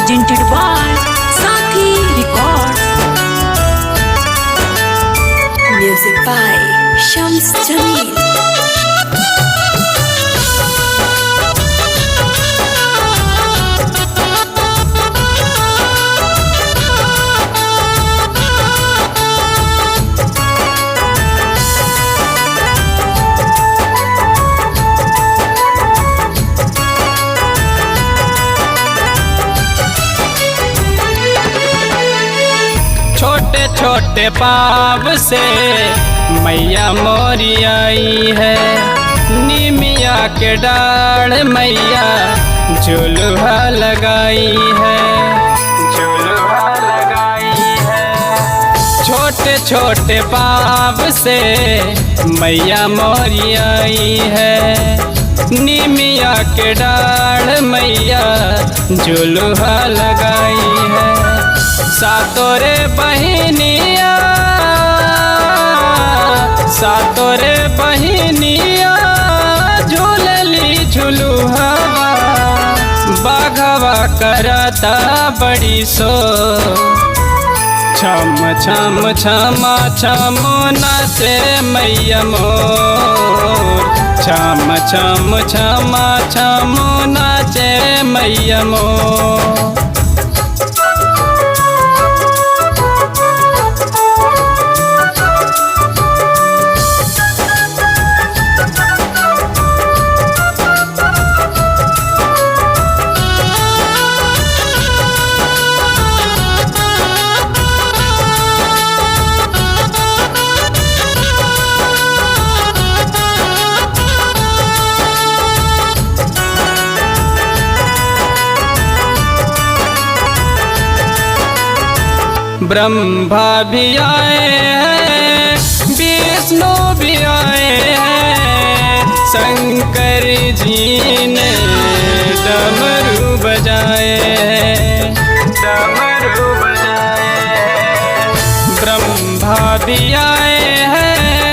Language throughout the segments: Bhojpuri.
presented by Sathi Records. Music by Shams Jamil. छोटे छोटे पाप से मैया मोरी आई है। निमिया के डाढ़ मैया झुलुहा लगाई है, झुलुहा लगाई है। छोटे छोटे पाप से मैया मोरी आई है। निमिया के डाढ़ मैया झुलुहा लगाई है। सातोरे बहिनिया, सातोरे बहिनिया झूलली झुलुहा। बाघवा करता बड़ी सो, छम छम छमा छम नाचे मैया मोर। छम छम छमा छम नाचे मैया मोर। ब्रह्मा भी आए हैं, विष्णु भी आए हैं। शंकर जी ने डमरू बजाए हैं, डमरू बजाए हैं। ब्रह्मा भी आए हैं,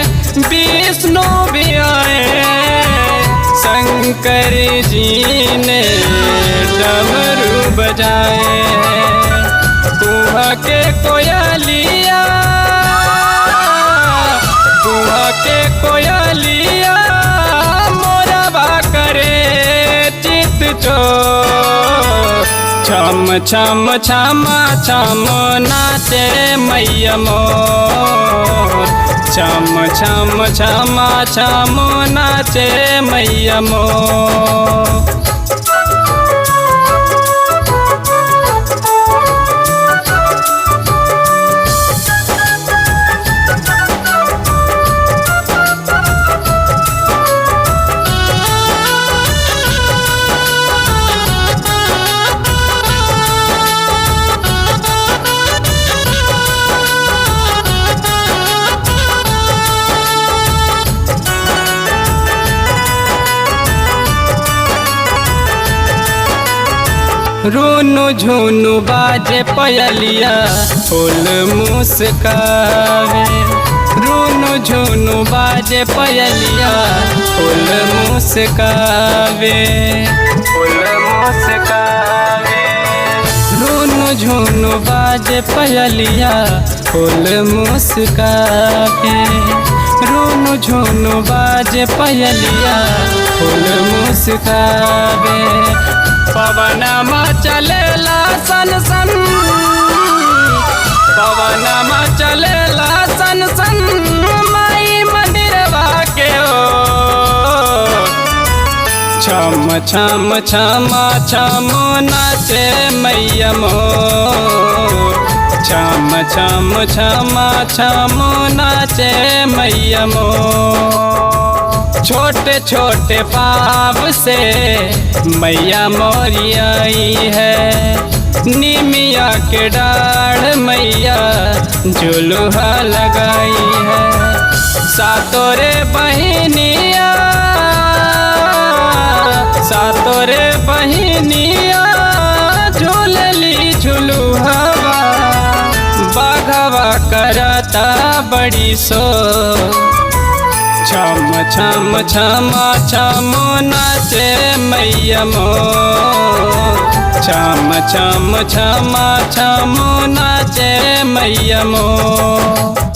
विष्णु भी आए हैं। शंकर जी ने डमरू बजाए हैं। कुहा के कोयलिया, कुहा के कोयलिया मोरबा करे चित चोर। छम छम छमा छम नाचे मैया मोर। छम छम छमा छम नाचे मैया मोर। रूनु झुनु बाजे पयलिया फूल मुस्कावे। रूनु झुनु बाजे पयलिया फूल मुस्कावे, फूल मुस्कावे। रूनु झुनु बाजे पयलिया फूल मुस्कावे। रूनु झुनु बाजे पयलिया फूल मुस्कावे। पवनमा चलेला सन सन, पवनमा चलेला सन सन माई मंदिरवा के ओ। छम छम छमा छम नाचे मैया मोर। छम छम छमा छम नाचे मैया मोर। छोटे छोटे पाप से मैया मोरी आई है। निमिया के डाढ़ मैया झुलुहा लगाई है। सातोरे बहिनिया, सातोरे बहिनिया झूलली झुलुहा। बाघवा करता बड़ी सो, छम छम छमा छम नाचे मैया मोर। छम छम छमा छम नाचे मैया मोर।